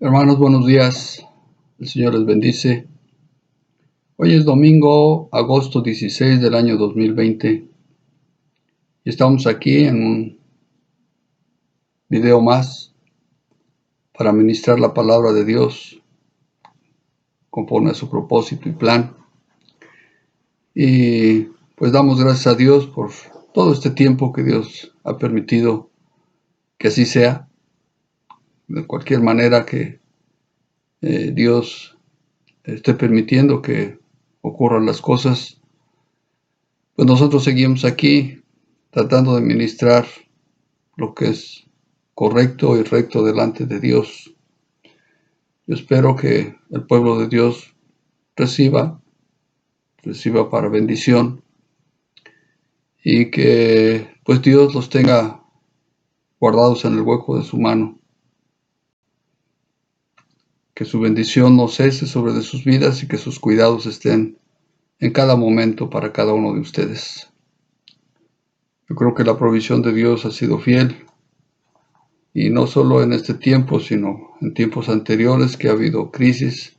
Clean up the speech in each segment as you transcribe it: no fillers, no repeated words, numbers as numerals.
Hermanos, buenos días. El Señor les bendice. Hoy es domingo, agosto 16 del año 2020. Y estamos aquí en un video más para ministrar la palabra de Dios conforme a su propósito y plan. Y pues damos gracias a Dios por todo este tiempo que Dios ha permitido que así sea. De cualquier manera que Dios esté permitiendo que ocurran las cosas, pues nosotros seguimos aquí tratando de ministrar lo que es correcto y recto delante de Dios. Yo espero que el pueblo de Dios reciba para bendición y que pues Dios los tenga guardados en el hueco de su mano. Que su bendición no cese sobre de sus vidas y que sus cuidados estén en cada momento para cada uno de ustedes. Yo creo que la provisión de Dios ha sido fiel, y no solo en este tiempo, sino en tiempos anteriores que ha habido crisis,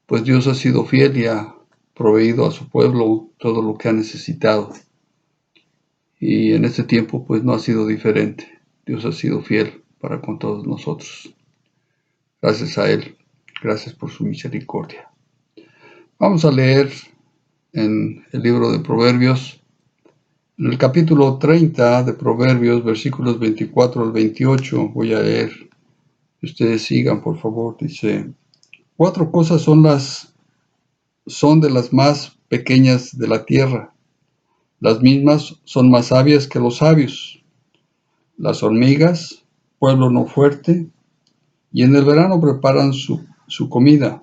pues Dios ha sido fiel y ha proveído a su pueblo todo lo que ha necesitado. Y en este tiempo pues no ha sido diferente. Dios ha sido fiel para con todos nosotros. Gracias a Él, gracias por su misericordia. Vamos a leer en el libro de Proverbios, en el capítulo 30 de Proverbios, versículos 24 al 28, voy a leer. Ustedes sigan, por favor. Dice: 4 cosas son de las más pequeñas de la tierra. Las mismas son más sabias que los sabios. Las hormigas, pueblo no fuerte, y en el verano preparan su comida.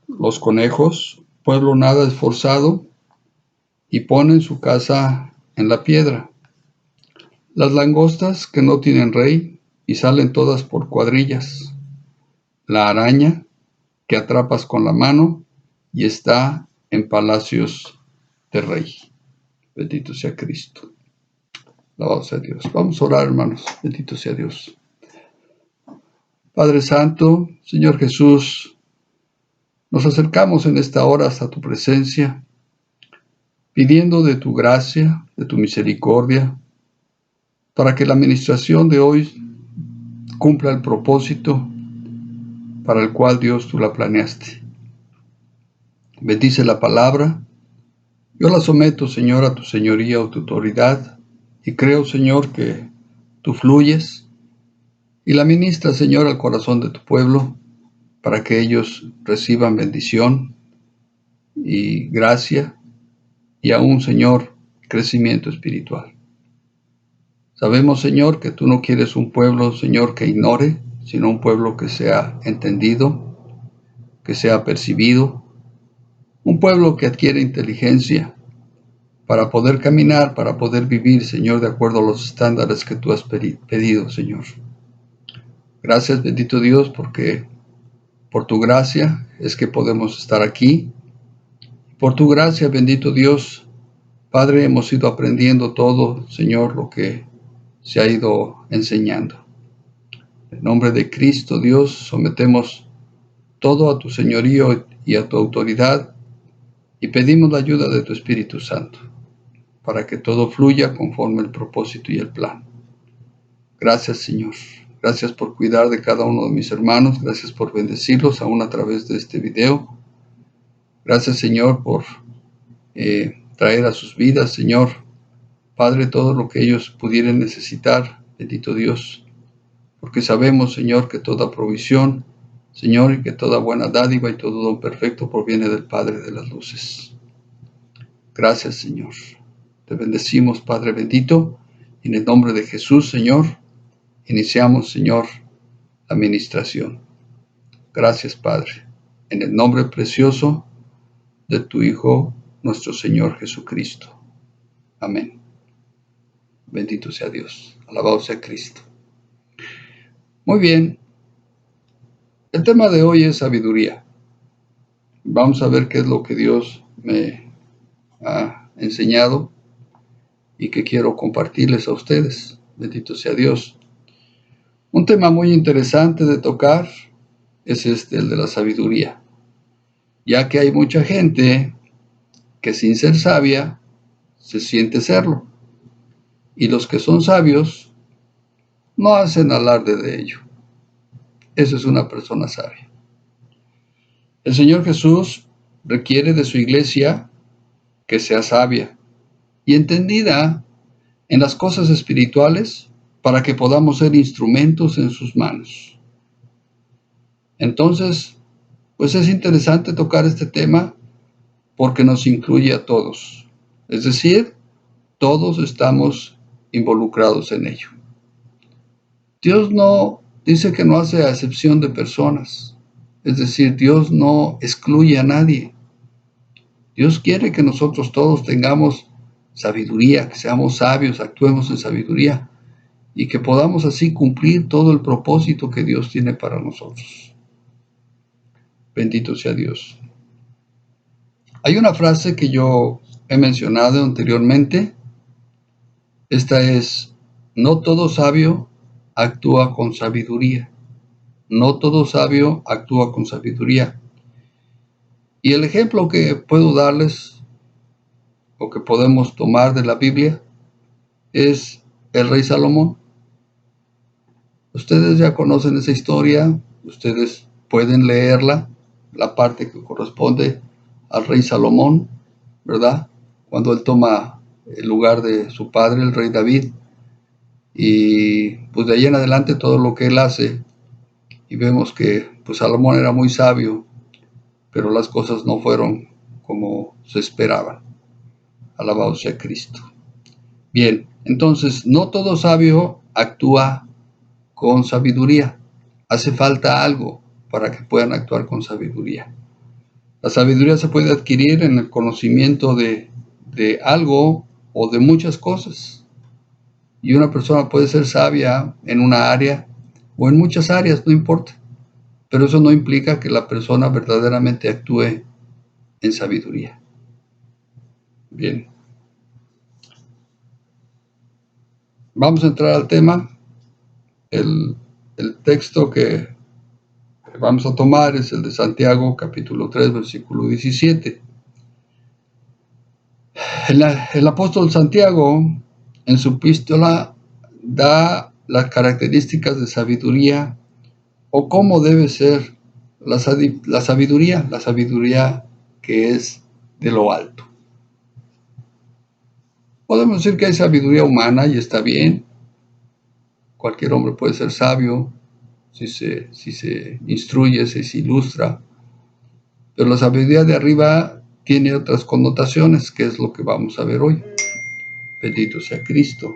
Los conejos, pueblo nada esforzado, y ponen su casa en la piedra. Las langostas que no tienen rey, y salen todas por cuadrillas. La araña que atrapas con la mano, y está en palacios de rey. Bendito sea Cristo. Alabado sea Dios. Vamos a orar, hermanos. Bendito sea Dios. Padre Santo, Señor Jesús, nos acercamos en esta hora hasta tu presencia, pidiendo de tu gracia, de tu misericordia, para que la administración de hoy cumpla el propósito para el cual, Dios, tú la planeaste. Bendice la palabra. Yo la someto, Señor, a tu señoría o tu autoridad, y creo, Señor, que tú fluyes y la ministras, Señor, al corazón de tu pueblo, para que ellos reciban bendición y gracia y aún, Señor, crecimiento espiritual. Sabemos, Señor, que tú no quieres un pueblo, Señor, que ignore, sino un pueblo que sea entendido, que sea percibido, un pueblo que adquiere inteligencia para poder caminar, para poder vivir, Señor, de acuerdo a los estándares que tú has pedido, Señor. Gracias, bendito Dios, porque por tu gracia es que podemos estar aquí. Por tu gracia, bendito Dios, Padre, hemos ido aprendiendo todo, Señor, lo que se ha ido enseñando. En nombre de Cristo, Dios, sometemos todo a tu señorío y a tu autoridad y pedimos la ayuda de tu Espíritu Santo para que todo fluya conforme el propósito y el plan. Gracias, Señor. Gracias por cuidar de cada uno de mis hermanos. Gracias por bendecirlos aún a través de este video. Gracias, Señor, por traer a sus vidas, Señor, Padre, todo lo que ellos pudieran necesitar, bendito Dios, porque sabemos, Señor, que toda provisión, Señor, y que toda buena dádiva y todo don perfecto proviene del Padre de las luces. Gracias, Señor. Te bendecimos, Padre bendito, y en el nombre de Jesús, Señor, iniciamos, Señor, la administración. Gracias, Padre, en el nombre precioso de tu Hijo, nuestro Señor Jesucristo. Amén. Bendito sea Dios. Alabado sea Cristo. Muy bien. El tema de hoy es sabiduría. Vamos a ver qué es lo que Dios me ha enseñado y que quiero compartirles a ustedes. Bendito sea Dios. Un tema muy interesante de tocar es el de la sabiduría, ya que hay mucha gente que sin ser sabia se siente serlo, y los que son sabios no hacen alarde de ello. Eso es una persona sabia. El Señor Jesús requiere de su iglesia que sea sabia y entendida en las cosas espirituales para que podamos ser instrumentos en sus manos. Entonces, pues es interesante tocar este tema porque nos incluye a todos. Es decir, todos estamos involucrados en ello. Dios no dice que no hace excepción de personas. Es decir, Dios no excluye a nadie. Dios quiere que nosotros todos tengamos sabiduría, que seamos sabios, actuemos en sabiduría y que podamos así cumplir todo el propósito que Dios tiene para nosotros. Bendito sea Dios. Hay una frase que yo he mencionado anteriormente. Esta es: no todo sabio actúa con sabiduría. No todo sabio actúa con sabiduría. Y el ejemplo que puedo darles o que podemos tomar de la Biblia es el rey Salomón. Ustedes ya conocen esa historia, ustedes pueden leerla, la parte que corresponde al rey Salomón, ¿verdad? Cuando él toma el lugar de su padre, el rey David, y pues de ahí en adelante todo lo que él hace, y vemos que pues Salomón era muy sabio, pero las cosas no fueron como se esperaban. Alabado sea Cristo. Bien, entonces no todo sabio actúa con sabiduría. Hace falta algo para que puedan actuar con sabiduría. La sabiduría se puede adquirir en el conocimiento de algo o de muchas cosas. Y una persona puede ser sabia en una área o en muchas áreas, no importa. Pero eso no implica que la persona verdaderamente actúe en sabiduría. Bien. Vamos a entrar al tema. El texto que vamos a tomar es el de Santiago, capítulo 3, versículo 17. El apóstol Santiago, en su epístola, da las características de sabiduría o cómo debe ser la sabiduría que es de lo alto. Podemos decir que hay sabiduría humana y está bien. Cualquier hombre puede ser sabio si se instruye, si se ilustra. Pero la sabiduría de arriba tiene otras connotaciones, que es lo que vamos a ver hoy. Bendito sea Cristo.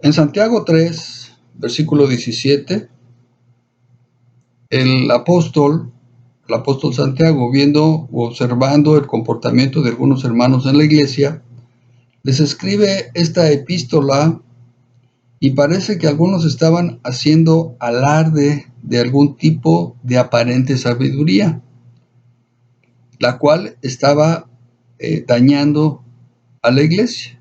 En Santiago 3, versículo 17, el apóstol Santiago, viendo u observando el comportamiento de algunos hermanos en la iglesia, les escribe esta epístola y parece que algunos estaban haciendo alarde de algún tipo de aparente sabiduría, la cual estaba dañando a la iglesia.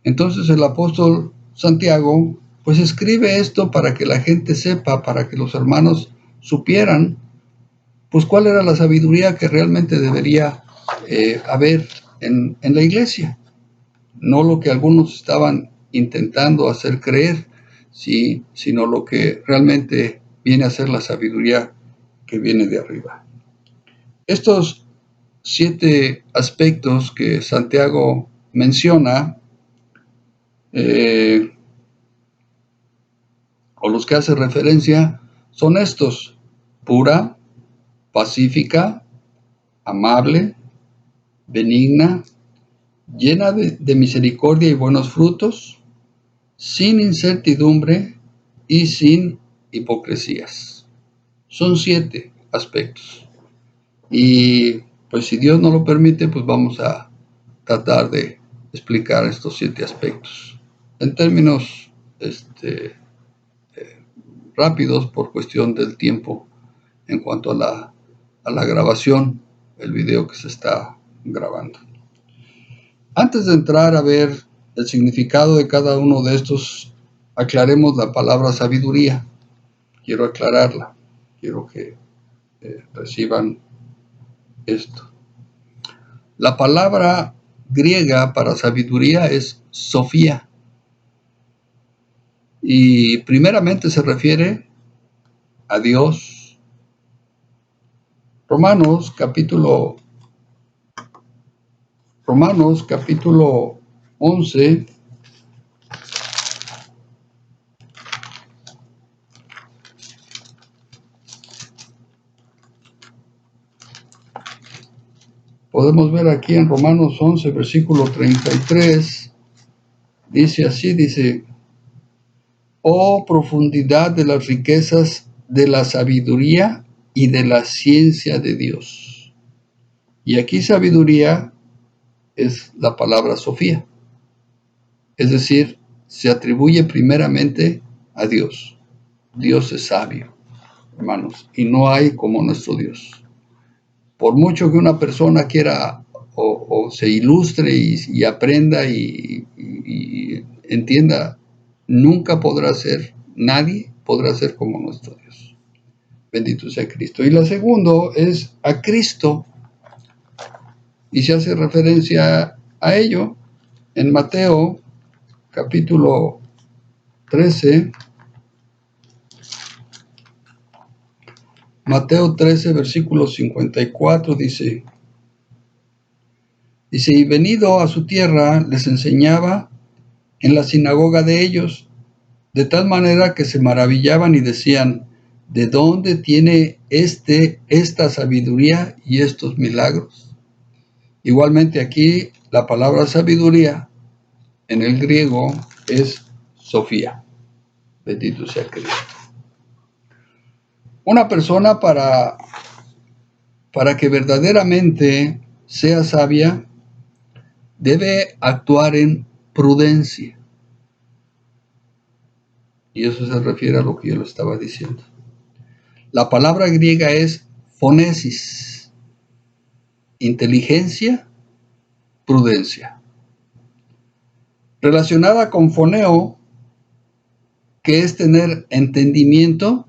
Entonces el apóstol Santiago pues escribe esto para que la gente sepa, para que los hermanos supieran pues cuál era la sabiduría que realmente debería haber en la iglesia. No lo que algunos estaban intentando hacer creer, sí, sino lo que realmente viene a ser la sabiduría que viene de arriba. Estos 7 aspectos que Santiago menciona, o los que hace referencia, son estos: pura, pacífica, amable, benigna, llena de misericordia y buenos frutos, sin incertidumbre y sin hipocresías. Son 7 aspectos. Y pues si Dios no lo permite, pues vamos a tratar de explicar estos 7 aspectos en términos rápidos por cuestión del tiempo en cuanto a la grabación, el video que se está grabando. Antes de entrar a ver el significado de cada uno de estos, aclaremos la palabra sabiduría. Quiero aclararla. Quiero que reciban esto. La palabra griega para sabiduría es Sofía. Y primeramente se refiere a Dios. Romanos capítulo 11 podemos ver aquí en Romanos 11 versículo 33, dice así, dice: oh profundidad de las riquezas de la sabiduría y de la ciencia de Dios. Y aquí sabiduría es la palabra Sofía, es decir, se atribuye primeramente a Dios. Dios es sabio, hermanos, y no hay como nuestro Dios. Por mucho que una persona quiera o se ilustre y aprenda y entienda, nunca podrá ser, nadie podrá ser como nuestro Dios. Bendito sea Cristo. Y la segunda es a Cristo, y se hace referencia a ello en Mateo capítulo 13. Mateo 13, versículo 54 dice, y venido a su tierra, les enseñaba en la sinagoga de ellos, de tal manera que se maravillaban y decían, ¿de dónde tiene esta sabiduría y estos milagros? Igualmente aquí la palabra sabiduría en el griego es Sofía. Bendito sea Cristo. Una persona para que verdaderamente sea sabia debe actuar en prudencia. Y eso se refiere a lo que yo le estaba diciendo. La palabra griega es fonesis, inteligencia, prudencia. Relacionada con foneo, que es tener entendimiento,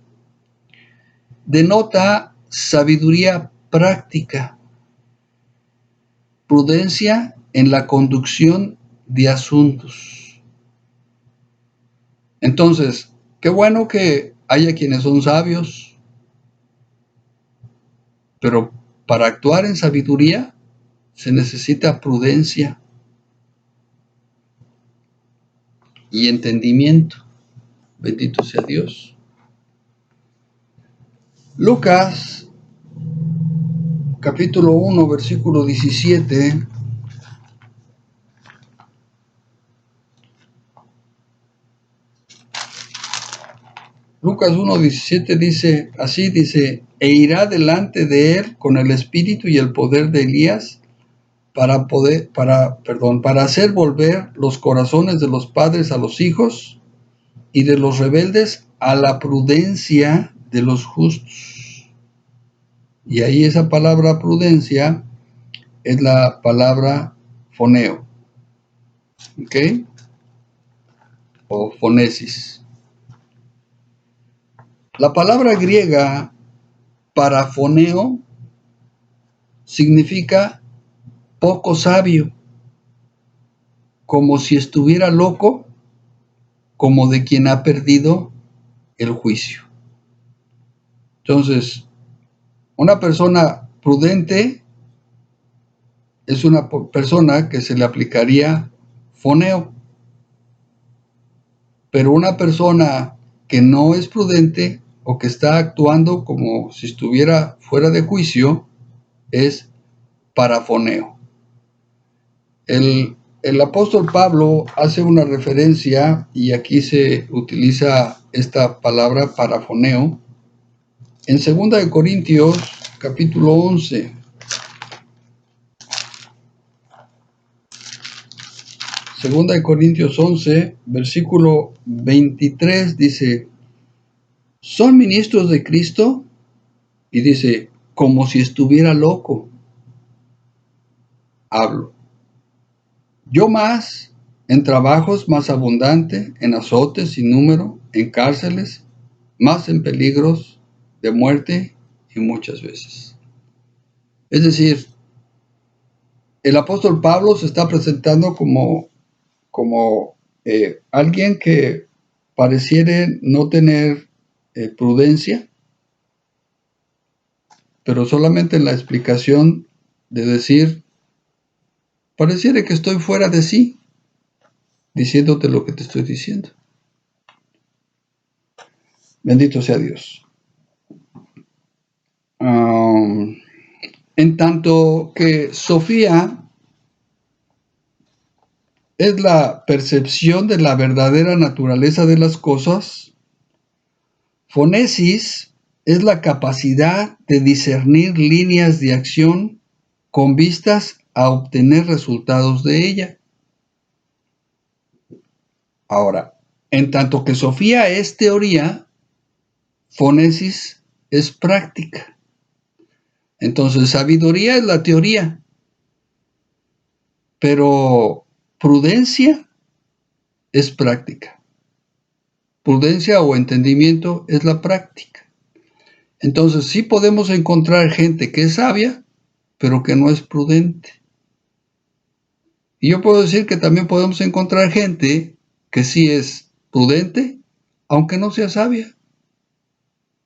denota sabiduría práctica, prudencia en la conducción de asuntos. Entonces, qué bueno que haya quienes son sabios, pero para actuar en sabiduría se necesita prudencia y entendimiento. Bendito sea Dios. Lucas, capítulo 1, versículo 17. Lucas 1:17 dice, así dice, e irá delante de él con el espíritu y el poder de Elías para hacer volver los corazones de los padres a los hijos y de los rebeldes a la prudencia de los justos. Y ahí esa palabra prudencia es la palabra foneo, ¿ok? O fonesis. La palabra griega para foneo significa poco sabio, como si estuviera loco, como de quien ha perdido el juicio. Entonces, una persona prudente es una persona que se le aplicaría foneo, pero una persona que no es prudente o que está actuando como si estuviera fuera de juicio es parafoneo. El apóstol Pablo hace una referencia, y aquí se utiliza esta palabra parafoneo, en 2 Corintios capítulo 11. 2 Corintios 11, versículo 23 dice, ¿son ministros de Cristo? Y dice, como si estuviera loco, hablo. Yo más, en trabajos más abundante, en azotes sin número, en cárceles, más en peligros de muerte y muchas veces. Es decir, el apóstol Pablo se está presentando como alguien que pareciere no tener prudencia, pero solamente en la explicación de decir, pareciera que estoy fuera de sí, diciéndote lo que te estoy diciendo. Bendito sea Dios. En tanto que Sofía es la percepción de la verdadera naturaleza de las cosas, fonesis es la capacidad de discernir líneas de acción con vistas a obtener resultados de ella. Ahora, en tanto que Sofía es teoría, fonesis es práctica. Entonces, sabiduría es la teoría, pero prudencia es práctica. Prudencia o entendimiento es la práctica. Entonces, sí podemos encontrar gente que es sabia, pero que no es prudente. Y yo puedo decir que también podemos encontrar gente que sí es prudente, aunque no sea sabia.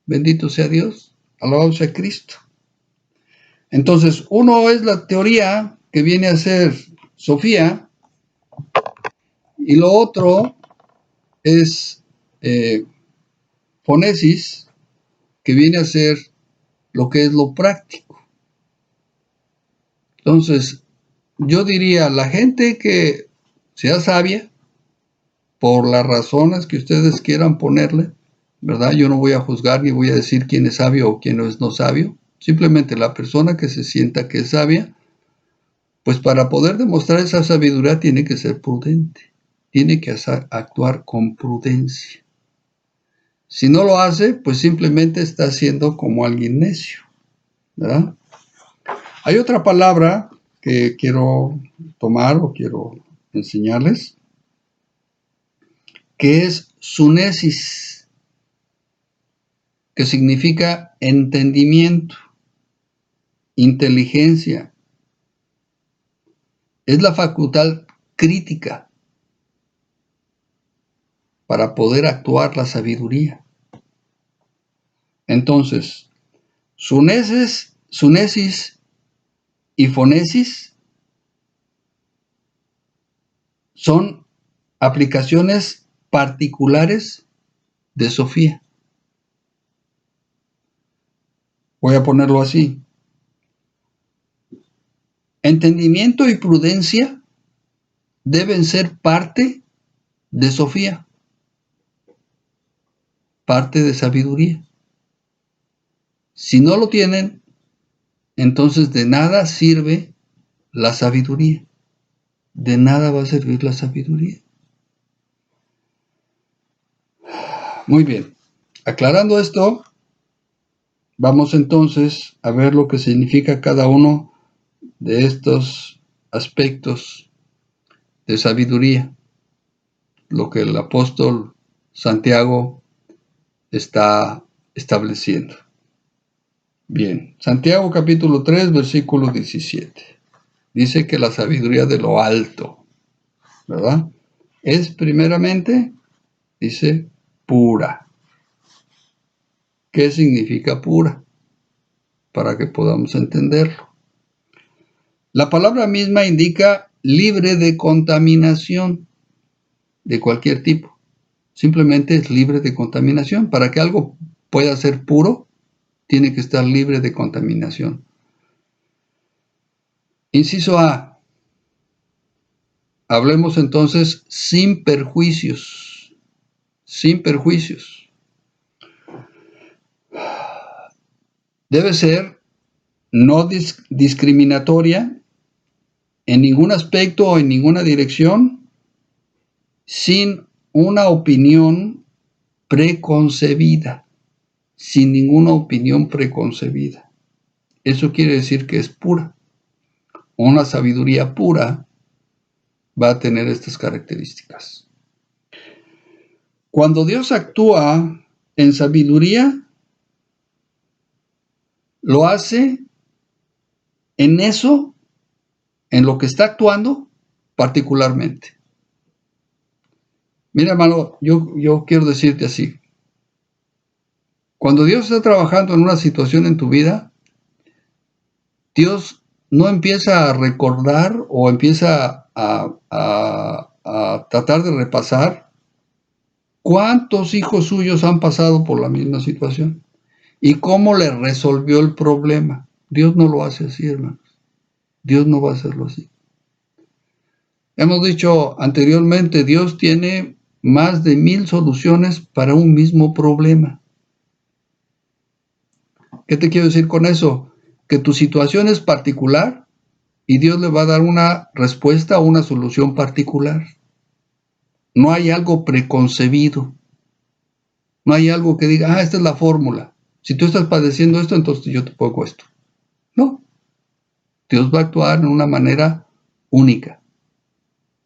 Bendito sea Dios, alabado sea Cristo. Entonces, uno es la teoría que viene a ser Sofía, y lo otro es fonesis, que viene a ser lo que es lo práctico. Entonces, yo diría, la gente que sea sabia, por las razones que ustedes quieran ponerle, ¿verdad? Yo no voy a juzgar ni voy a decir quién es sabio o quién no es no sabio. Simplemente la persona que se sienta que es sabia, pues para poder demostrar esa sabiduría tiene que ser prudente, tiene que actuar con prudencia. Si no lo hace, pues simplemente está siendo como alguien necio, ¿verdad? Hay otra palabra que quiero tomar o quiero enseñarles, que es sunesis, que significa entendimiento, inteligencia. Es la facultad crítica para poder actuar la sabiduría. Entonces, sunesis y fonesis son aplicaciones particulares de Sofía. Voy a ponerlo así. Entendimiento y prudencia deben ser parte de Sofía, parte de sabiduría. Si no lo tienen, entonces de nada sirve la sabiduría. De nada va a servir la sabiduría. Muy bien. Aclarando esto, vamos entonces a ver lo que significa cada uno de estos aspectos de sabiduría, lo que el apóstol Santiago está estableciendo. Bien, Santiago capítulo 3, versículo 17. Dice que la sabiduría de lo alto, ¿verdad? Es primeramente, dice, pura. ¿Qué significa pura? Para que podamos entenderlo. La palabra misma indica libre de contaminación de cualquier tipo. Simplemente es libre de contaminación. Para que algo pueda ser puro, tiene que estar libre de contaminación. Inciso A. Hablemos entonces sin perjuicios. Sin perjuicios. Debe ser no discriminatoria en ningún aspecto o en ninguna dirección, sin una opinión preconcebida, sin ninguna opinión preconcebida. Eso quiere decir que es pura. Una sabiduría pura va a tener estas características. Cuando Dios actúa en sabiduría, lo hace en eso, en lo que está actuando particularmente. Mira, hermano, yo quiero decirte así. Cuando Dios está trabajando en una situación en tu vida, Dios no empieza a recordar o empieza a tratar de repasar cuántos hijos suyos han pasado por la misma situación y cómo le resolvió el problema. Dios no lo hace así, hermanos. Dios no va a hacerlo así. Hemos dicho anteriormente, Dios tiene más de 1000 soluciones para un mismo problema. ¿Qué te quiero decir con eso? Que tu situación es particular y Dios le va a dar una respuesta o una solución particular. No hay algo preconcebido. No hay algo que diga, esta es la fórmula. Si tú estás padeciendo esto, entonces yo te pongo esto. No. Dios va a actuar de una manera única.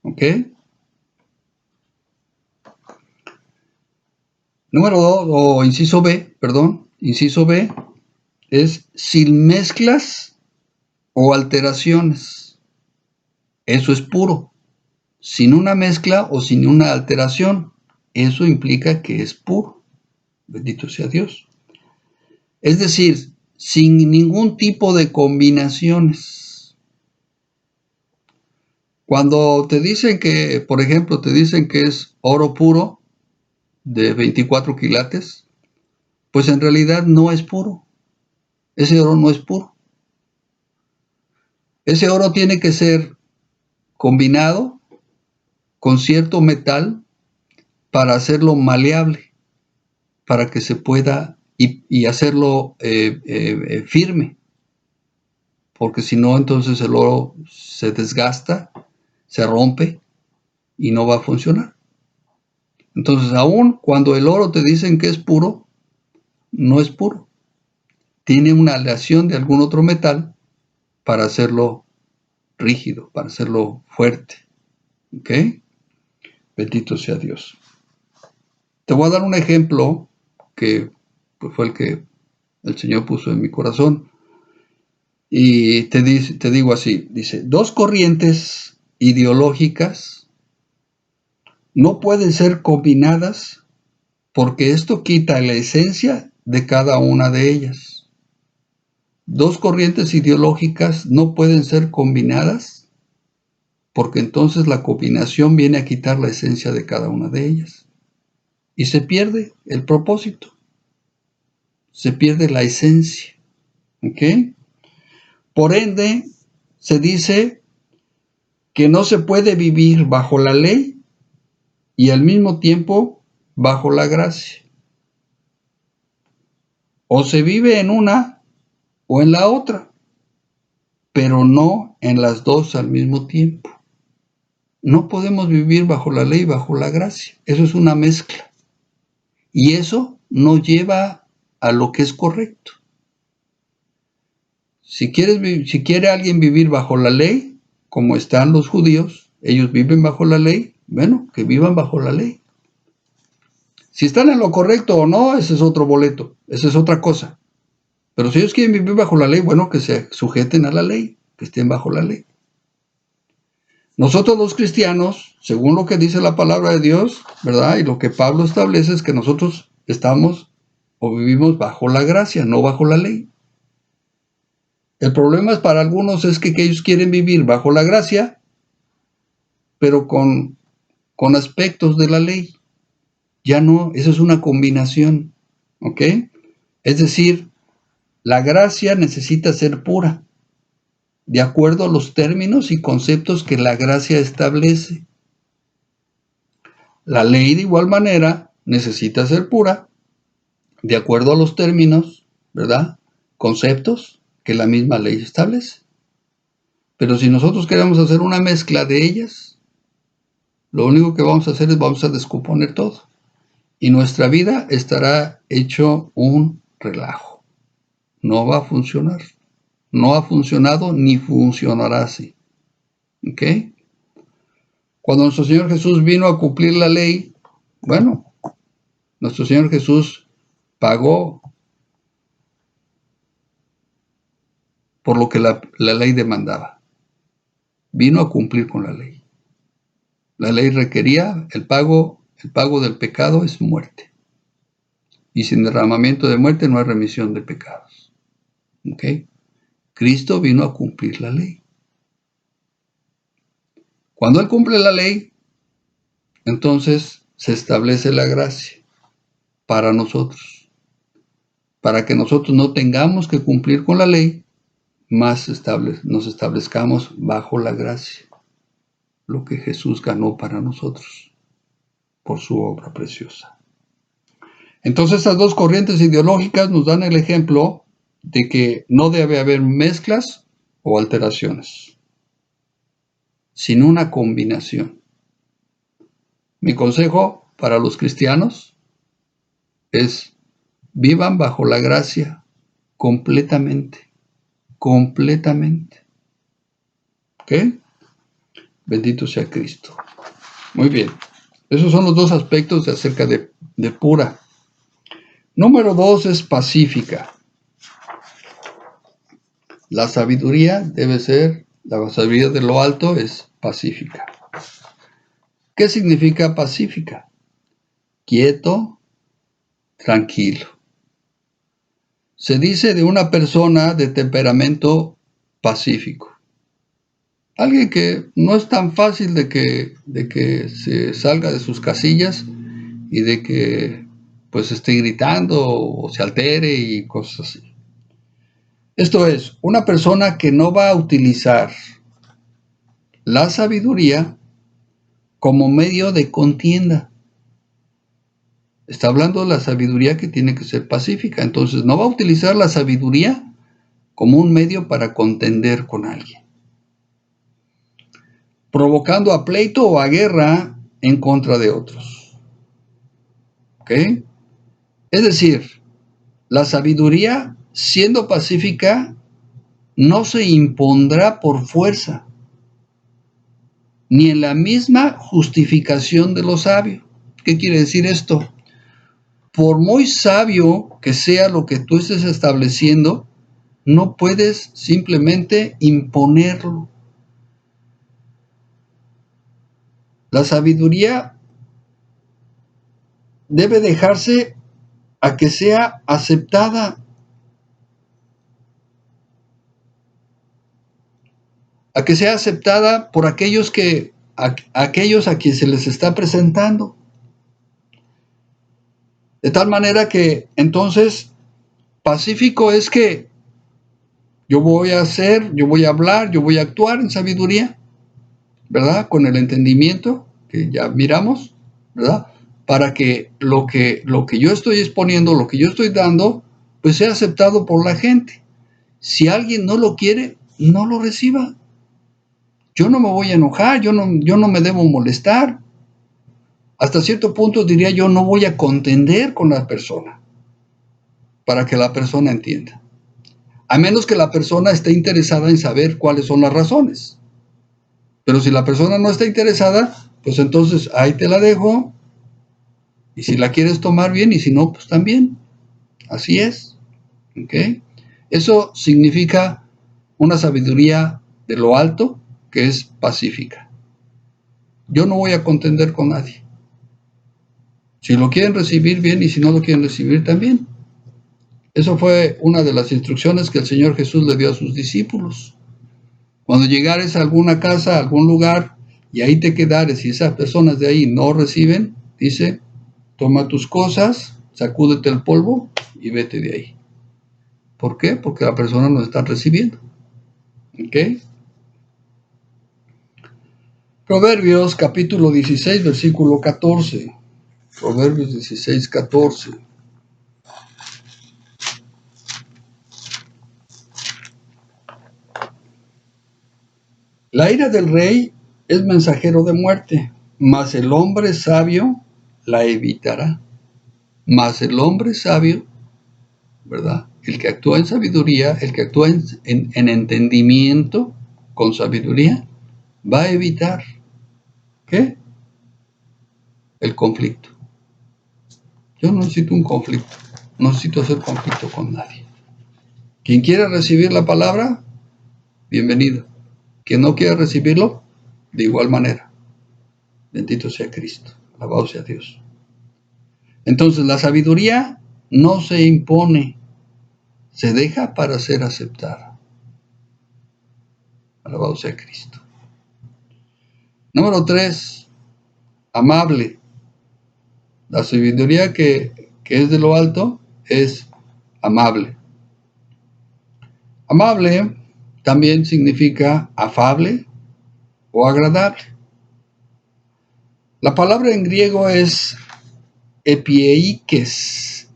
¿Ok? Número 2, o inciso B, inciso B, es sin mezclas o alteraciones. Eso es puro. Sin una mezcla o sin una alteración. Eso implica que es puro. Bendito sea Dios. Es decir, sin ningún tipo de combinaciones. Cuando te dicen que, por ejemplo, te dicen que es oro puro de 24 quilates, pues en realidad no es puro. Ese oro no es puro. Ese oro tiene que ser combinado con cierto metal para hacerlo maleable, para que se pueda y hacerlo firme, porque si no, entonces el oro se desgasta, se rompe y no va a funcionar. Entonces, aún cuando el oro te dicen que es puro, no es puro. Tiene una aleación de algún otro metal para hacerlo rígido, para hacerlo fuerte. ¿Ok? Bendito sea Dios. Te voy a dar un ejemplo que pues, fue el que el Señor puso en mi corazón. Y te digo así, dice, 2 corrientes ideológicas no pueden ser combinadas porque esto quita la esencia de cada una de ellas. 2 corrientes ideológicas no pueden ser combinadas porque entonces la combinación viene a quitar la esencia de cada una de ellas. Y se pierde el propósito. Se pierde la esencia. ¿Ok? Por ende, se dice que no se puede vivir bajo la ley y al mismo tiempo bajo la gracia. O se vive en una o en la otra, pero no en las dos al mismo tiempo. No podemos vivir bajo la ley y bajo la gracia. Eso es una mezcla. Y eso no lleva a lo que es correcto. Si quiere alguien vivir bajo la ley, como están los judíos, ellos viven bajo la ley, bueno, que vivan bajo la ley. Si están en lo correcto o no, ese es otro boleto, esa es otra cosa. Pero si ellos quieren vivir bajo la ley, bueno, que se sujeten a la ley, que estén bajo la ley. Nosotros los cristianos, según lo que dice la palabra de Dios, ¿verdad? Y lo que Pablo establece es que nosotros estamos o vivimos bajo la gracia, no bajo la ley. El problema es para algunos es que ellos quieren vivir bajo la gracia, pero con aspectos de la ley. Ya no, eso es una combinación, ¿ok? Es decir, la gracia necesita ser pura, de acuerdo a los términos y conceptos que la gracia establece. La ley, de igual manera, necesita ser pura, de acuerdo a los términos, ¿verdad? Conceptos que la misma ley establece. Pero si nosotros queremos hacer una mezcla de ellas, lo único que vamos a hacer es vamos a descomponer todo. Y nuestra vida estará hecho un relajo. No va a funcionar. No ha funcionado ni funcionará así. ¿Ok? Cuando nuestro Señor Jesús vino a cumplir la ley, bueno, nuestro Señor Jesús pagó por lo que la ley demandaba. Vino a cumplir con la ley. La ley requería el pago del pecado es muerte. Y sin derramamiento de muerte no hay remisión de pecados. ¿Ok? Cristo vino a cumplir la ley. Cuando Él cumple la ley, entonces se establece la gracia para nosotros. Para que nosotros no tengamos que cumplir con la ley, más nos establezcamos bajo la gracia. Lo que Jesús ganó para nosotros por su obra preciosa. Entonces, estas dos corrientes ideológicas nos dan el ejemplo de que no debe haber mezclas o alteraciones, sino una combinación. Mi consejo para los cristianos es: vivan bajo la gracia completamente. ¿Ok? Bendito sea Cristo. Muy bien. Esos son los dos aspectos acerca de pura. Número 2 es pacífica. La sabiduría la sabiduría de lo alto es pacífica. ¿Qué significa pacífica? Quieto, tranquilo. Se dice de una persona de temperamento pacífico. Alguien que no es tan fácil de que se salga de sus casillas y de que pues esté gritando o se altere y cosas así. Esto es, una persona que no va a utilizar la sabiduría como medio de contienda. Está hablando de la sabiduría que tiene que ser pacífica. Entonces, no va a utilizar la sabiduría como un medio para contender con alguien, provocando a pleito o a guerra en contra de otros. ¿Ok? Es decir, la sabiduría, siendo pacífica, no se impondrá por fuerza, ni en la misma justificación de lo sabio. ¿Qué quiere decir esto? Por muy sabio que sea lo que tú estés estableciendo, no puedes simplemente imponerlo. La sabiduría debe dejarse a que sea aceptada. A que sea aceptada por aquellos a quienes se les está presentando. De tal manera que entonces pacífico es que yo voy a hablar, yo voy a actuar en sabiduría, ¿verdad? Con el entendimiento que ya miramos, ¿verdad? Para que lo que yo estoy exponiendo, lo que yo estoy dando, pues sea aceptado por la gente. Si alguien no lo quiere, no lo reciba. Yo no me voy a enojar, yo no me debo molestar. Hasta cierto punto diría yo, no voy a contender con la persona para que la persona entienda. A menos que la persona esté interesada en saber cuáles son las razones. Pero si la persona no está interesada, pues entonces ahí te la dejo. Y si la quieres tomar bien, y si no, pues también. Así es. ¿Ok? Eso significa una sabiduría de lo alto que es pacífica. Yo no voy a contender con nadie. Si lo quieren recibir, bien, y si no lo quieren recibir, también. Eso fue una de las instrucciones que el Señor Jesús le dio a sus discípulos. Cuando llegares a alguna casa, a algún lugar, y ahí te quedares, y esas personas de ahí no reciben, dice, toma tus cosas, sacúdete el polvo y vete de ahí. ¿Por qué? Porque la persona no está recibiendo. ¿Ok? Proverbios capítulo 16, versículo 14. Proverbios 16, 14. La ira del rey es mensajero de muerte, mas el hombre sabio la evitará. Mas el hombre sabio, ¿verdad? El que actúa en sabiduría, el que actúa en entendimiento con sabiduría, va a evitar ¿Qué? El conflicto. Yo no necesito un conflicto. No necesito hacer conflicto con nadie. Quien quiera recibir la palabra, bienvenido. Quien no quiera recibirlo, de igual manera. Bendito sea Cristo. Alabado sea Dios. Entonces, la sabiduría no se impone, se deja para ser aceptada. Alabado sea Cristo. Número 3, amable. La sabiduría que es de lo alto es amable. Amable también significa afable o agradable. La palabra en griego es epieikes,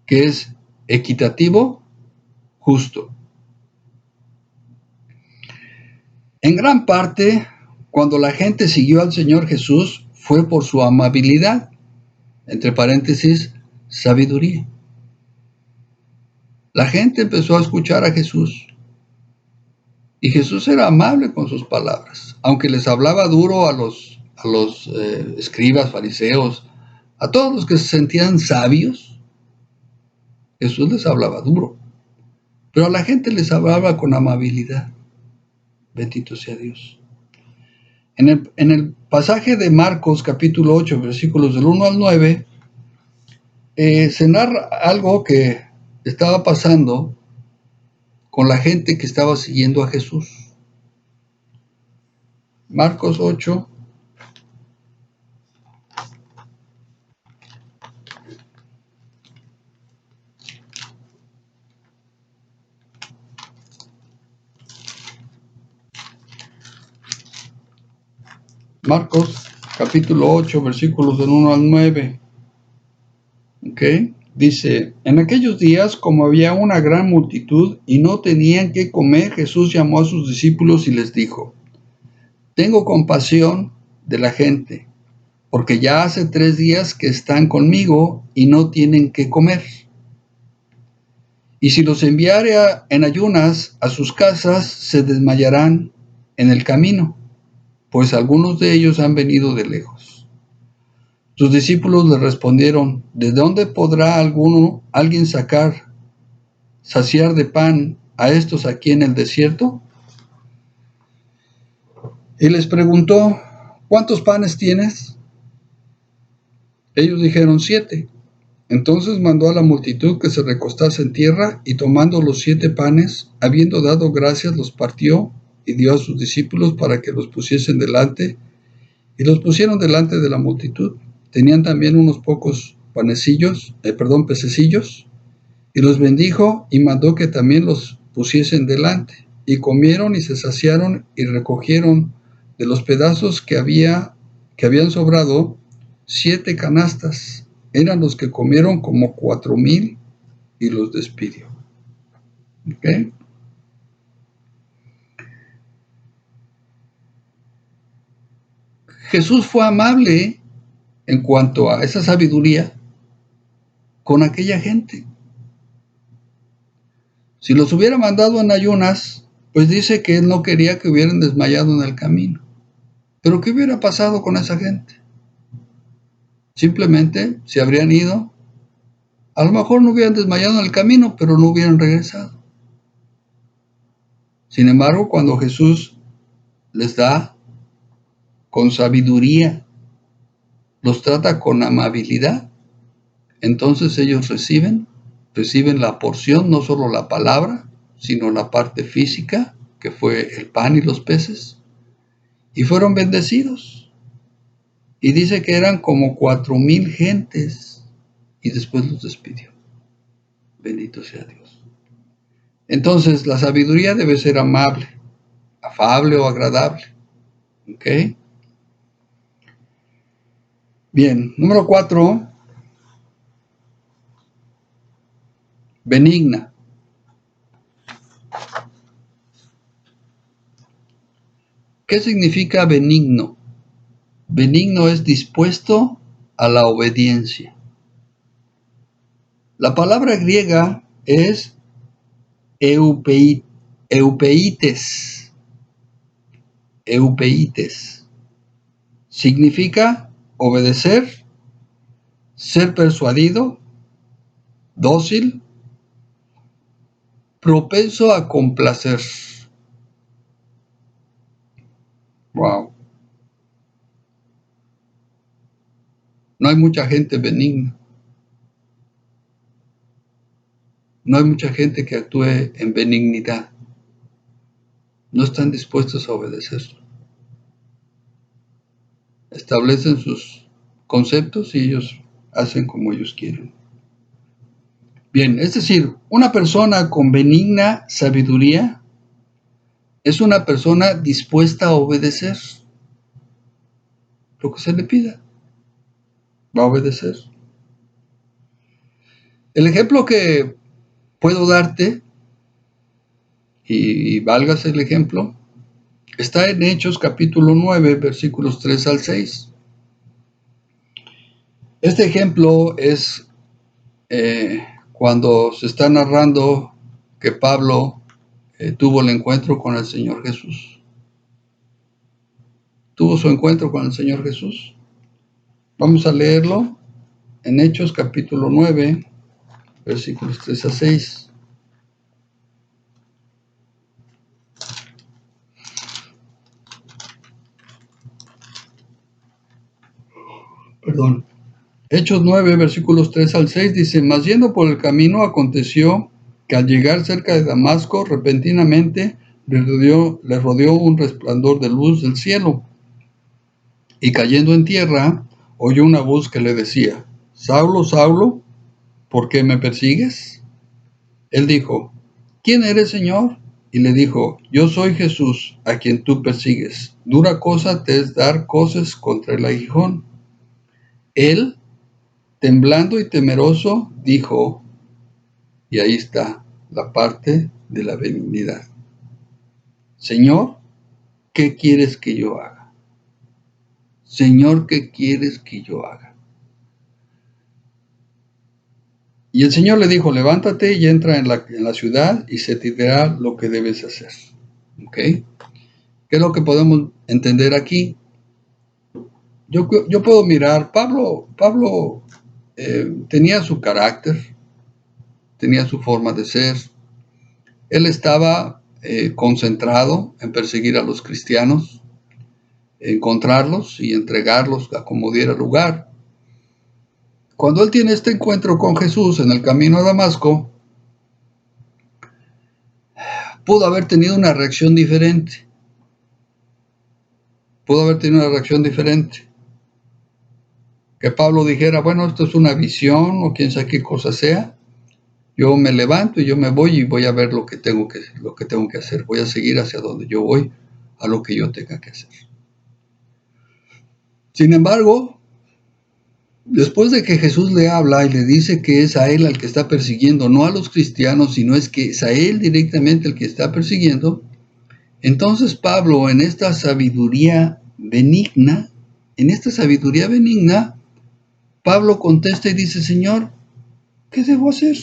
que es equitativo, justo. En gran parte, cuando la gente siguió al Señor Jesús, fue por su amabilidad, entre paréntesis, sabiduría. La gente empezó a escuchar a Jesús y Jesús era amable con sus palabras, aunque les hablaba duro a los escribas, fariseos, a todos los que se sentían sabios. Jesús les hablaba duro, pero a la gente les hablaba con amabilidad. Bendito sea Dios. En el pasaje de Marcos capítulo 8, versículos del 1 al 9, se narra algo que estaba pasando con la gente que estaba siguiendo a Jesús. Marcos 8. Marcos capítulo 8, versículos del 1 al 9. ¿Ok? Dice, en aquellos días, como había una gran multitud y no tenían qué comer, Jesús llamó a sus discípulos y les dijo, tengo compasión de la gente, porque ya hace 3 días que están conmigo y no tienen qué comer. Y si los enviare en ayunas a sus casas, se desmayarán en el camino, pues algunos de ellos han venido de lejos. Sus discípulos le respondieron, ¿de dónde podrá alguien saciar de pan a estos aquí en el desierto? Y les preguntó, ¿cuántos panes tienes? Ellos dijeron 7. Entonces mandó a la multitud que se recostase en tierra, y tomando los 7 panes, habiendo dado gracias, los partió y dio a sus discípulos para que los pusiesen delante, y los pusieron delante de la multitud. Tenían también unos pocos pececillos, y los bendijo y mandó que también los pusiesen delante. Y comieron y se saciaron y recogieron de los pedazos que habían sobrado 7 canastas. Eran los que comieron como 4,000 y los despidió. ¿Okay? Jesús fue amable en cuanto a esa sabiduría con aquella gente. Si los hubiera mandado en ayunas, pues dice que él no quería que hubieran desmayado en el camino. Pero ¿qué hubiera pasado con esa gente? Simplemente se habrían ido. A lo mejor no hubieran desmayado en el camino, pero no hubieran regresado. Sin embargo, cuando Jesús les da con sabiduría, los trata con amabilidad, entonces ellos reciben la porción, no solo la palabra, sino la parte física, que fue el pan y los peces, y fueron bendecidos. Y dice que eran como 4,000 gentes, y después los despidió. Bendito sea Dios. Entonces, la sabiduría debe ser amable, afable o agradable. ¿Ok? Bien, número 4, benigna. ¿Qué significa benigno? Benigno es dispuesto a la obediencia. La palabra griega es eupeites, eupeites. Significa obedecer, ser persuadido, dócil, propenso a complacer. Wow. No hay mucha gente benigna. No hay mucha gente que actúe en benignidad. No están dispuestos a obedecer. Establecen sus conceptos y ellos hacen como ellos quieren. Bien, es decir, una persona con benigna sabiduría es una persona dispuesta a obedecer lo que se le pida. Va a obedecer. El ejemplo que puedo darte, y válgase el ejemplo, está en Hechos capítulo 9, versículos 3 al 6. Este ejemplo es cuando se está narrando que Pablo tuvo el encuentro con el Señor Jesús. Tuvo su encuentro con el Señor Jesús. Vamos a leerlo en Hechos capítulo 9, versículos 3 a 6. Perdón. Hechos 9, versículos 3 al 6 dice: Mas yendo por el camino aconteció que al llegar cerca de Damasco, repentinamente le rodeó un resplandor de luz del cielo. Y cayendo en tierra, oyó una voz que le decía: Saulo, Saulo, ¿por qué me persigues? Él dijo: ¿Quién eres, Señor? Y le dijo: Yo soy Jesús, a quien tú persigues. Dura cosa te es dar coces contra el aguijón. Él, temblando y temeroso, dijo, y ahí está la parte de la benignidad: Señor, ¿qué quieres que yo haga? Señor, ¿qué quieres que yo haga? Y el Señor le dijo: levántate y entra en la ciudad y se te dirá lo que debes hacer. ¿Ok? ¿Qué es lo que podemos entender aquí? Yo puedo mirar, Pablo tenía su carácter, tenía su forma de ser. Él estaba concentrado en perseguir a los cristianos, encontrarlos y entregarlos a como diera lugar. Cuando él tiene este encuentro con Jesús en el camino a Damasco, pudo haber tenido una reacción diferente. Que Pablo dijera: bueno, esto es una visión o quién sabe qué cosa sea. Yo me levanto y yo me voy y voy a ver lo que tengo que hacer. Voy a seguir hacia donde yo voy, a lo que yo tenga que hacer. Sin embargo, después de que Jesús le habla y le dice que es a él al que está persiguiendo, no a los cristianos, sino es que es a él directamente el que está persiguiendo, entonces Pablo, en esta sabiduría benigna, Pablo contesta y dice: Señor, ¿qué debo hacer?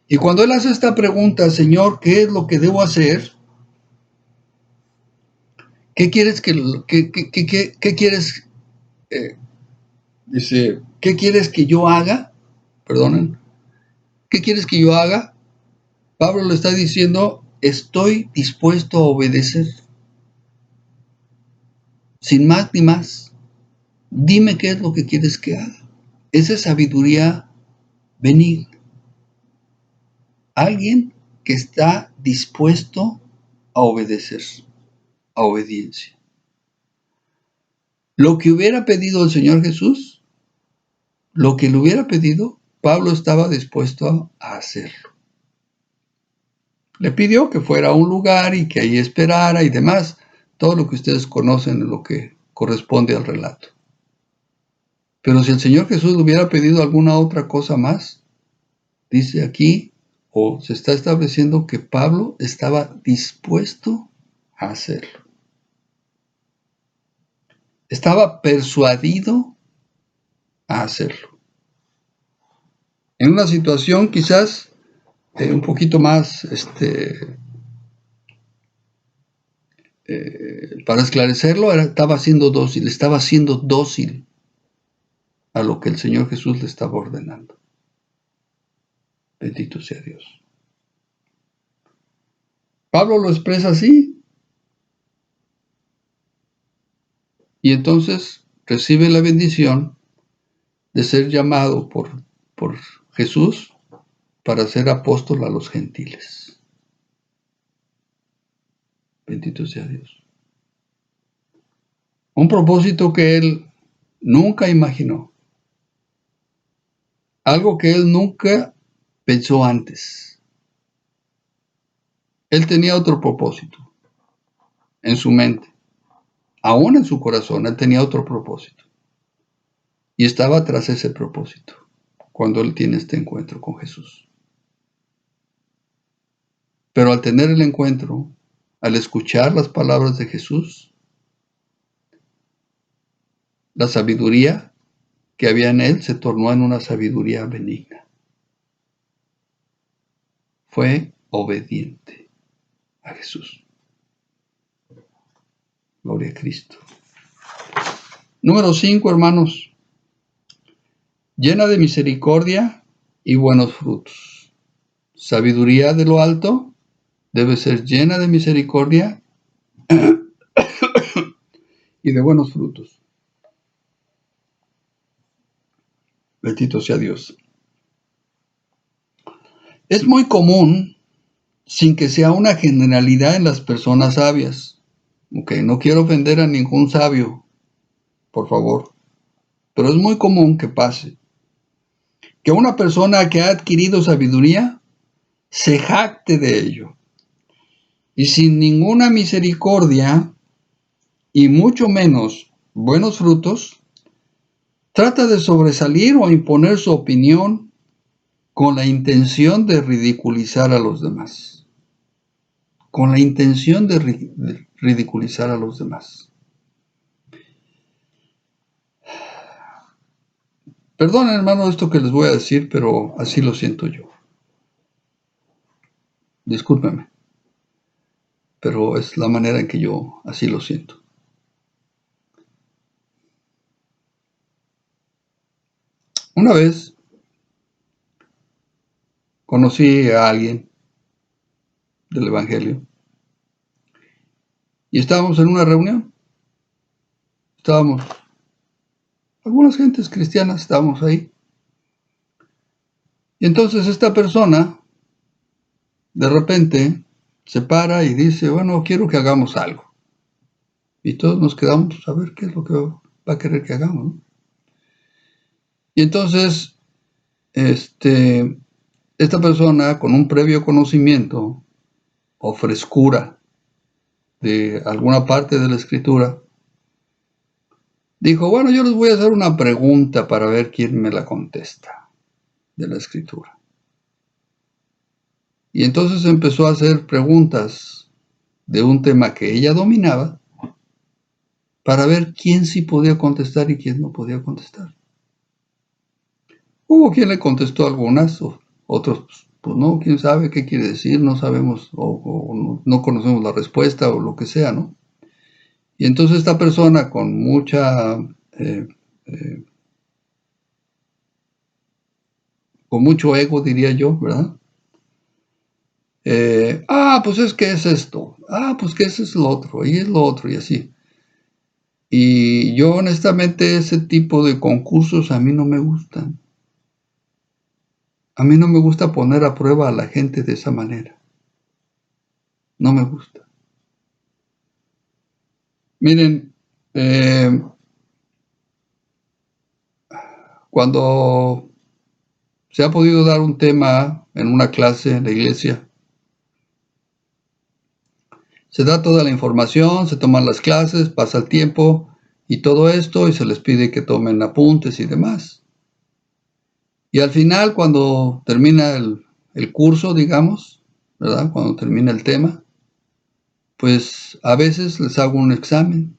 Y cuando él hace esta pregunta: Señor, ¿qué es lo que debo hacer? ¿Qué quieres qué quieres? Dice, ¿qué quieres que yo haga? Perdonen. ¿Qué quieres que yo haga? Pablo le está diciendo: estoy dispuesto a obedecer. Sin más ni más. Dime qué es lo que quieres que haga. Esa es sabiduría benigna. Alguien que está dispuesto a obedecer, a obediencia. Lo que hubiera pedido el Señor Jesús, lo que le hubiera pedido, Pablo estaba dispuesto a hacerlo. Le pidió que fuera a un lugar y que ahí esperara y demás. Todo lo que ustedes conocen es lo que corresponde al relato. Pero si el Señor Jesús le hubiera pedido alguna otra cosa más, dice aquí, o se está estableciendo que Pablo estaba dispuesto a hacerlo. Estaba persuadido a hacerlo. En una situación quizás un poquito más para esclarecerlo, estaba siendo dócil a lo que el Señor Jesús le estaba ordenando. Bendito sea Dios. Pablo lo expresa así. Y entonces recibe la bendición de ser llamado por Jesús para ser apóstol a los gentiles. Bendito sea Dios. Un propósito que él nunca imaginó. Algo que él nunca pensó antes. Él tenía otro propósito en su mente. Aún en su corazón, él tenía otro propósito. Y estaba tras ese propósito cuando él tiene este encuentro con Jesús. Pero al tener el encuentro, al escuchar las palabras de Jesús, la sabiduría que había en él se tornó en una sabiduría benigna. Fue obediente a Jesús. Gloria a Cristo. Número 5, hermanos. Llena de misericordia y buenos frutos. Sabiduría de lo alto debe ser llena de misericordia y de buenos frutos. Bendito sea Dios. Es muy común, sin que sea una generalidad en las personas sabias. No quiero ofender a ningún sabio, por favor. Pero es muy común que pase que una persona que ha adquirido sabiduría se jacte de ello. Y sin ninguna misericordia, y mucho menos buenos frutos, trata de sobresalir o imponer su opinión con la intención de ridiculizar a los demás. Con la intención de ridiculizar a los demás. Perdonen, hermano, esto que les voy a decir, pero así lo siento yo. Discúlpenme, pero es la manera en que yo así lo siento. Una vez conocí a alguien del Evangelio y estábamos en una reunión. Algunas gentes cristianas estábamos ahí. Y entonces esta persona de repente se para y dice, bueno, quiero que hagamos algo. Y todos nos quedamos a ver qué es lo que va a querer que hagamos, ¿no? Y entonces, esta persona con un previo conocimiento o frescura de alguna parte de la escritura, dijo, bueno, yo les voy a hacer una pregunta para ver quién me la contesta de la escritura. Y entonces empezó a hacer preguntas de un tema que ella dominaba para ver quién sí podía contestar y quién no podía contestar. Hubo quien le contestó algunas, otros, pues no, quién sabe qué quiere decir, no sabemos, o no conocemos la respuesta, o lo que sea, ¿no? Y entonces esta persona con con mucho ego, diría yo, ¿verdad? Pues es que es esto, pues que ese es lo otro, y es lo otro, y así. Y yo honestamente ese tipo de concursos a mí no me gustan. A mí no me gusta poner a prueba a la gente de esa manera. No me gusta. Miren, cuando se ha podido dar un tema en una clase en la iglesia, se da toda la información, se toman las clases, pasa el tiempo y todo esto, y se les pide que tomen apuntes y demás. Y al final, cuando termina el curso, digamos, ¿verdad? Cuando termina el tema, pues a veces les hago un examen.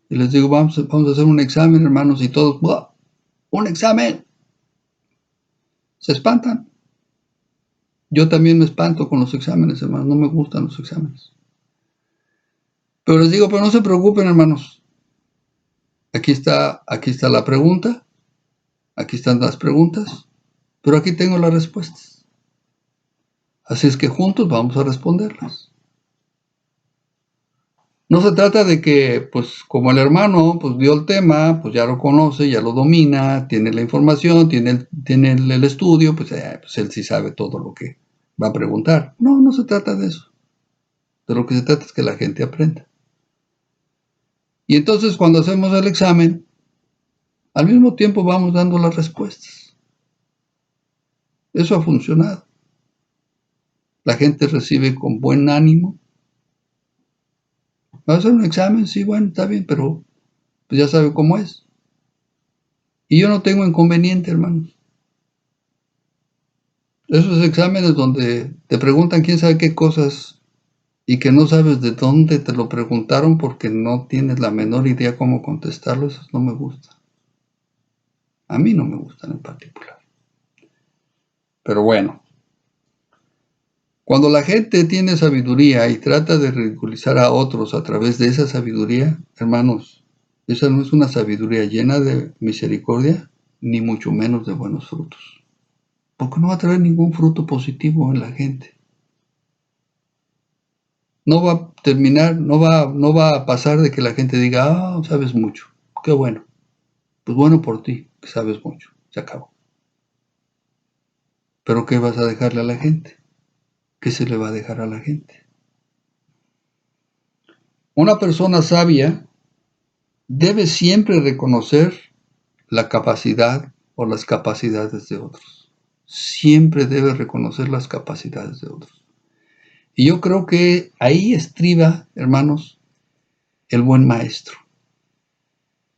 Y les digo, vamos a hacer un examen, hermanos, y todos, ¡buah! ¡Un examen! Se espantan. Yo también me espanto con los exámenes, hermanos. No me gustan los exámenes. Pero les digo, pero no se preocupen, hermanos. Aquí está la pregunta, aquí están las preguntas, pero aquí tengo las respuestas. Así es que juntos vamos a responderlas. No se trata de que, pues, como el hermano, pues, vio el tema, pues, ya lo conoce, ya lo domina, tiene la información, tiene el estudio, pues él sí sabe todo lo que va a preguntar. No, no se trata de eso. De lo que se trata es que la gente aprenda. Y entonces, cuando hacemos el examen, al mismo tiempo vamos dando las respuestas. Eso ha funcionado. La gente recibe con buen ánimo. ¿Va a hacer un examen? Sí, bueno, está bien, pero pues ya sabe cómo es. Y yo no tengo inconveniente, hermanos. Esos exámenes donde te preguntan quién sabe qué cosas y que no sabes de dónde te lo preguntaron porque no tienes la menor idea cómo contestarlo, esos no me gustan. A mí no me gustan en particular. Pero bueno, cuando la gente tiene sabiduría y trata de ridiculizar a otros a través de esa sabiduría, hermanos, esa no es una sabiduría llena de misericordia, ni mucho menos de buenos frutos. Porque no va a traer ningún fruto positivo en la gente. No va a terminar, no va a pasar de que la gente diga, ah, sabes mucho, qué bueno. Pues bueno por ti, que sabes mucho, se acabó. Pero ¿qué vas a dejarle a la gente? ¿Qué se le va a dejar a la gente? Una persona sabia debe siempre reconocer la capacidad o las capacidades de otros. Siempre debe reconocer las capacidades de otros. Y yo creo que ahí estriba, hermanos, el buen maestro.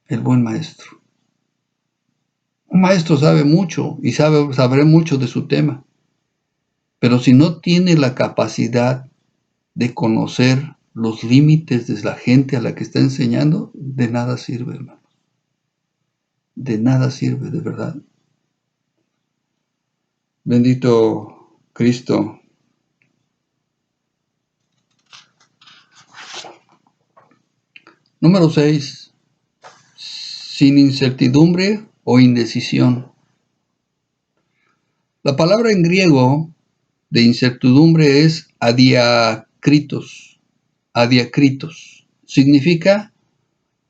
El buen maestro. Un maestro sabe mucho y sabré mucho de su tema. Pero si no tiene la capacidad de conocer los límites de la gente a la que está enseñando, de nada sirve, hermanos. De nada sirve, de verdad. Bendito Cristo. Número 6. Sin incertidumbre o indecisión. La palabra en griego de incertidumbre es adiakritos. Adiakritos. Significa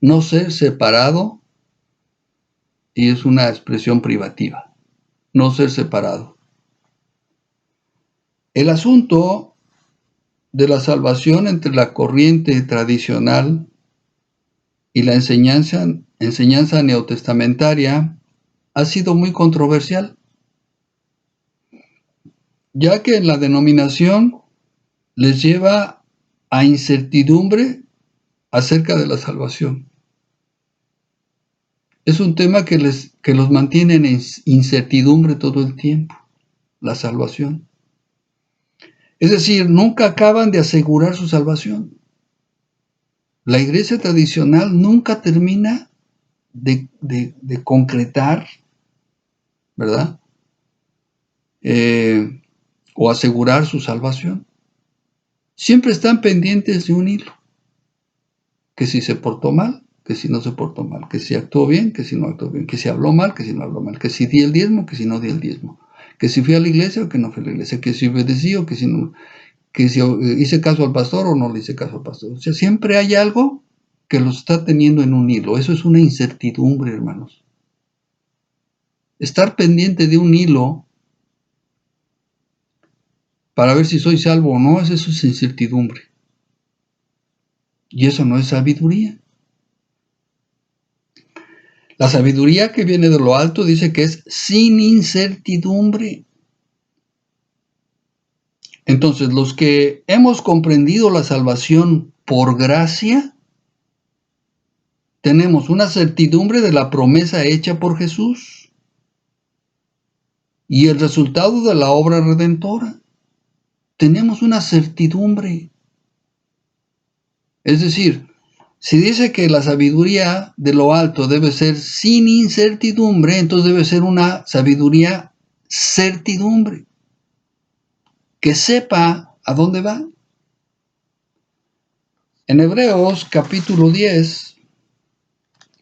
no ser separado y es una expresión privativa. No ser separado. El asunto de la salvación entre la corriente tradicional y la enseñanza neotestamentaria ha sido muy controversial, ya que la denominación les lleva a incertidumbre acerca de la salvación. Es un tema que los mantiene en incertidumbre todo el tiempo, la salvación. Es decir, nunca acaban de asegurar su salvación. La iglesia tradicional nunca termina de concretar, ¿verdad? O asegurar su salvación. Siempre están pendientes de un hilo. Que si se portó mal, que si no se portó mal, que si actuó bien, que si no actuó bien, que si habló mal, que si no habló mal, que si di el diezmo, que si no di el diezmo, que si fui a la iglesia o que no fui a la iglesia, que si obedecí o que si no, que si hice caso al pastor o no le hice caso al pastor. O sea, siempre hay algo que los está teniendo en un hilo. Eso es una incertidumbre, hermanos. Estar pendiente de un hilo para ver si soy salvo o no, eso es incertidumbre. Y eso no es sabiduría. La sabiduría que viene de lo alto dice que es sin incertidumbre. Entonces, los que hemos comprendido la salvación por gracia, tenemos una certidumbre de la promesa hecha por Jesús y el resultado de la obra redentora. Tenemos una certidumbre. Es decir, si dice que la sabiduría de lo alto debe ser sin incertidumbre, entonces debe ser una sabiduría certidumbre, que sepa a dónde va. En Hebreos capítulo 10,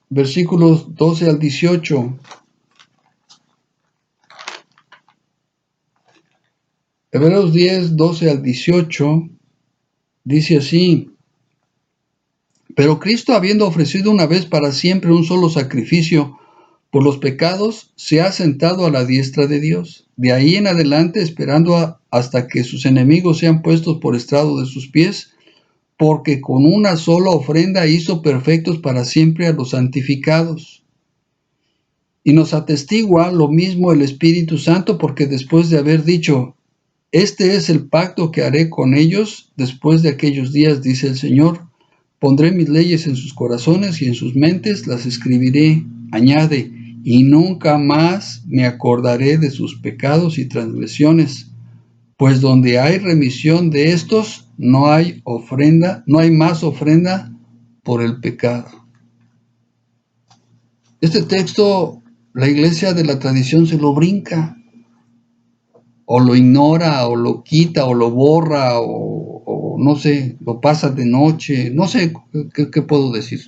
versículos 12 al 18. Hebreos 10, 12 al 18, dice así: Pero Cristo, habiendo ofrecido una vez para siempre un solo sacrificio por los pecados, se ha sentado a la diestra de Dios. De ahí en adelante, esperando hasta que sus enemigos sean puestos por estrado de sus pies, porque con una sola ofrenda hizo perfectos para siempre a los santificados. Y nos atestigua lo mismo el Espíritu Santo, porque después de haber dicho: Este es el pacto que haré con ellos después de aquellos días, dice el Señor. Pondré mis leyes en sus corazones y en sus mentes las escribiré. Añade: y nunca más me acordaré de sus pecados y transgresiones, pues donde hay remisión de estos, no hay ofrenda, no hay más ofrenda por el pecado. Este texto, la iglesia de la tradición se lo brinca, o lo ignora, o lo quita, o lo borra, o no sé, lo pasa de noche, no sé qué puedo decir.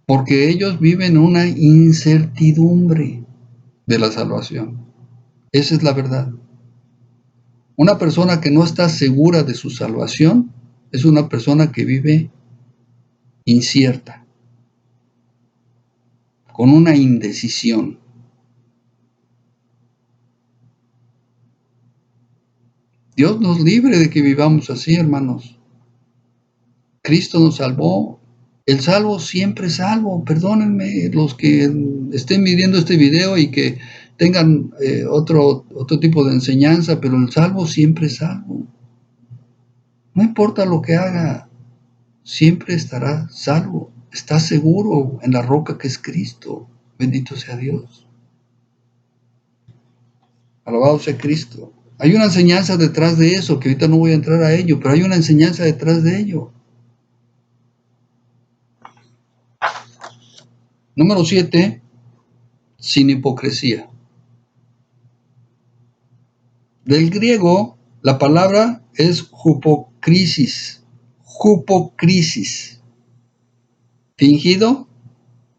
Porque ellos viven una incertidumbre de la salvación. Esa es la verdad. Una persona que no está segura de su salvación es una persona que vive incierta, con una indecisión. Dios nos libre de que vivamos así, hermanos. Cristo nos salvó. El salvo siempre es salvo. Perdónenme los que estén viendo este video y que tengan otro tipo de enseñanza, pero el salvo siempre es salvo. No importa lo que haga, siempre estará salvo. Está seguro en la roca que es Cristo. Bendito sea Dios. Alabado sea Cristo. Hay una enseñanza detrás de eso, que ahorita no voy a entrar a ello, pero hay una enseñanza detrás de ello. Número 7, sin hipocresía. Del griego, la palabra es hupocrisis. Hupocrisis. Fingido,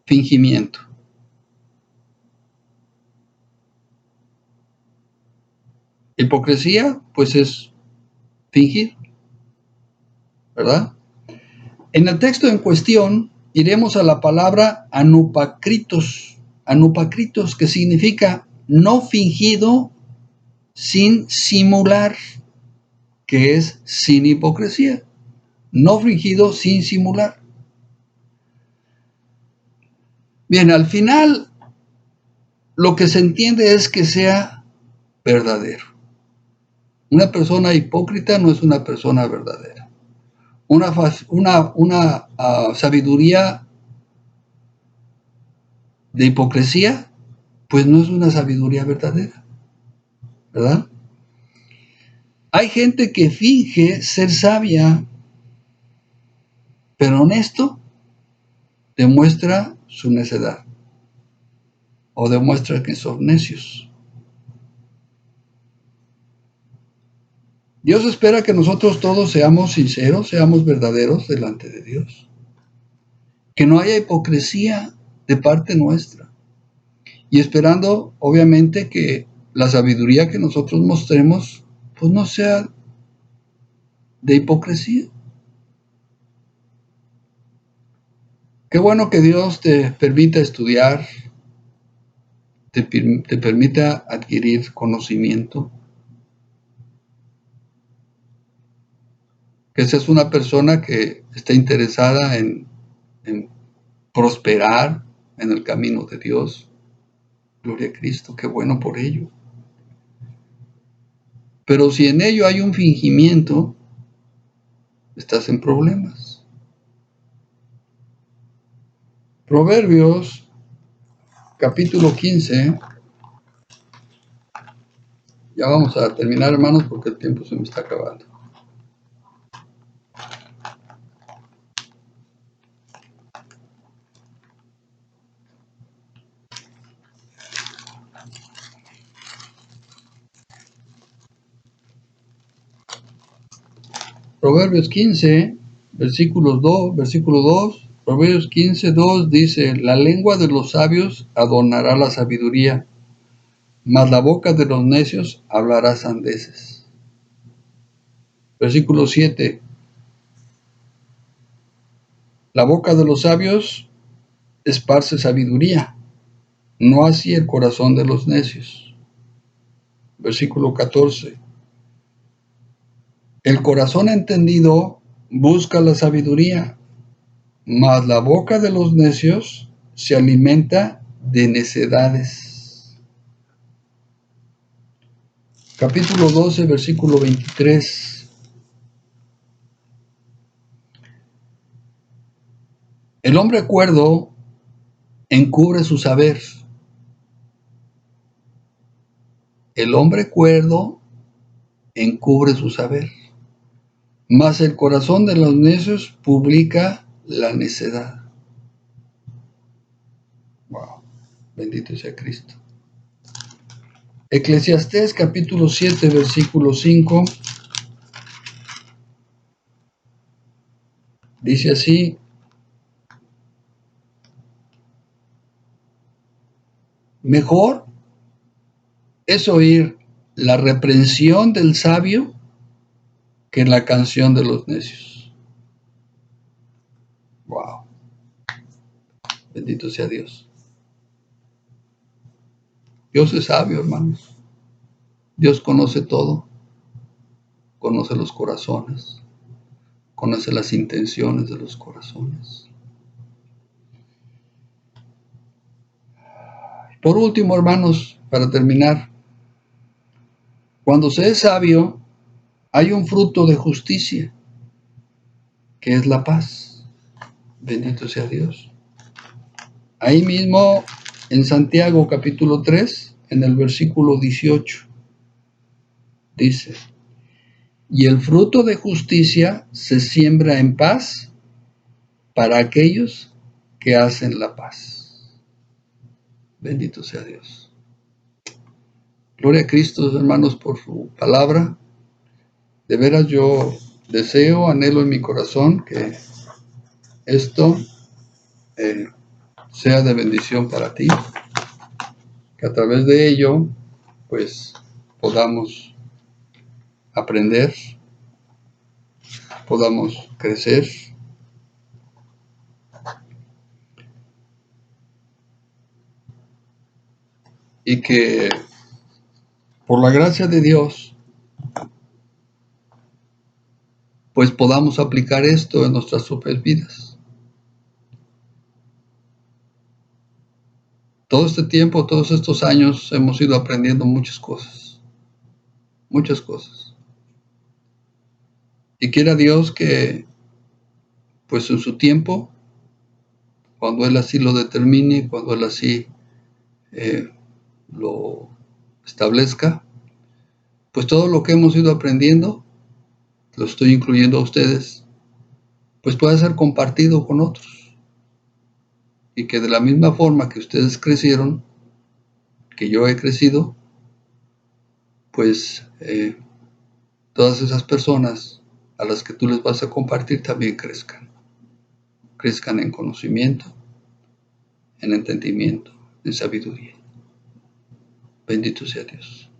fingimiento. Hipocresía, pues es fingir, ¿verdad? En el texto en cuestión, iremos a la palabra anupacritos. Anupacritos, que significa no fingido, sin simular, que es sin hipocresía. No fingido, sin simular. Bien, al final, lo que se entiende es que sea verdadero. Una persona hipócrita no es una persona verdadera. Una sabiduría de hipocresía, pues no es una sabiduría verdadera, ¿verdad? Hay gente que finge ser sabia, pero honesto demuestra su necedad o demuestra que son necios. Dios espera que nosotros todos seamos sinceros, seamos verdaderos delante de Dios. Que no haya hipocresía de parte nuestra. Y esperando, obviamente, que la sabiduría que nosotros mostremos, pues no sea de hipocresía. Qué bueno que Dios te permita estudiar, te permita adquirir conocimiento. Que seas una persona que esté interesada en prosperar en el camino de Dios. Gloria a Cristo, qué bueno por ello. Pero si en ello hay un fingimiento, estás en problemas. Proverbios, capítulo 15. Ya vamos a terminar, hermanos, porque el tiempo se me está acabando. Proverbios 15, versículo 2, Proverbios 15, 2 dice, la lengua de los sabios adornará la sabiduría, mas la boca de los necios hablará sandeces. Versículo 7, la boca de los sabios esparce sabiduría, no así el corazón de los necios. Versículo 14, el corazón entendido busca la sabiduría, mas la boca de los necios se alimenta de necedades. Capítulo 12, versículo 23. El hombre cuerdo encubre su saber. El hombre cuerdo encubre su saber, mas el corazón de los necios publica la necedad. Wow, bendito sea Cristo. Eclesiastés capítulo 7, versículo 5, dice así, mejor es oír la reprensión del sabio que la canción de los necios. Wow, bendito sea Dios. Dios es sabio, hermanos. Dios conoce todo, conoce los corazones, conoce las intenciones de los corazones. Por último, hermanos, para terminar, cuando se es sabio, hay un fruto de justicia, que es la paz. Bendito sea Dios. Ahí mismo, en Santiago capítulo 3, en el versículo 18, dice, y el fruto de justicia se siembra en paz para aquellos que hacen la paz. Bendito sea Dios. Gloria a Cristo, hermanos, por su palabra. De veras yo deseo, anhelo en mi corazón que esto sea de bendición para ti, que a través de ello, pues, podamos aprender, podamos crecer y que por la gracia de Dios, pues podamos aplicar esto en nuestras propias vidas. Todo este tiempo, todos estos años, hemos ido aprendiendo muchas cosas. Y quiera Dios que, pues en su tiempo, cuando Él así lo determine, cuando Él así lo establezca, pues todo lo que hemos ido aprendiendo, lo estoy incluyendo a ustedes, pues pueda ser compartido con otros. Y que de la misma forma que ustedes crecieron, que yo he crecido, pues todas esas personas a las que tú les vas a compartir también crezcan. Crezcan en conocimiento, en entendimiento, en sabiduría. Bendito sea Dios.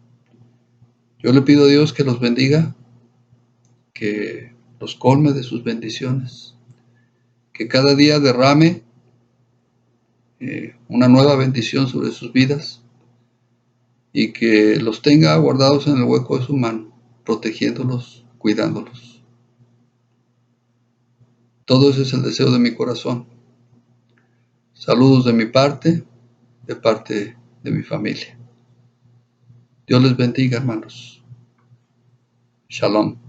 Yo le pido a Dios que los bendiga, que los colme de sus bendiciones, que cada día derrame una nueva bendición sobre sus vidas y que los tenga guardados en el hueco de su mano, protegiéndolos, cuidándolos. Todo ese es el deseo de mi corazón. Saludos de mi parte, de parte de mi familia. Dios les bendiga, hermanos. Shalom.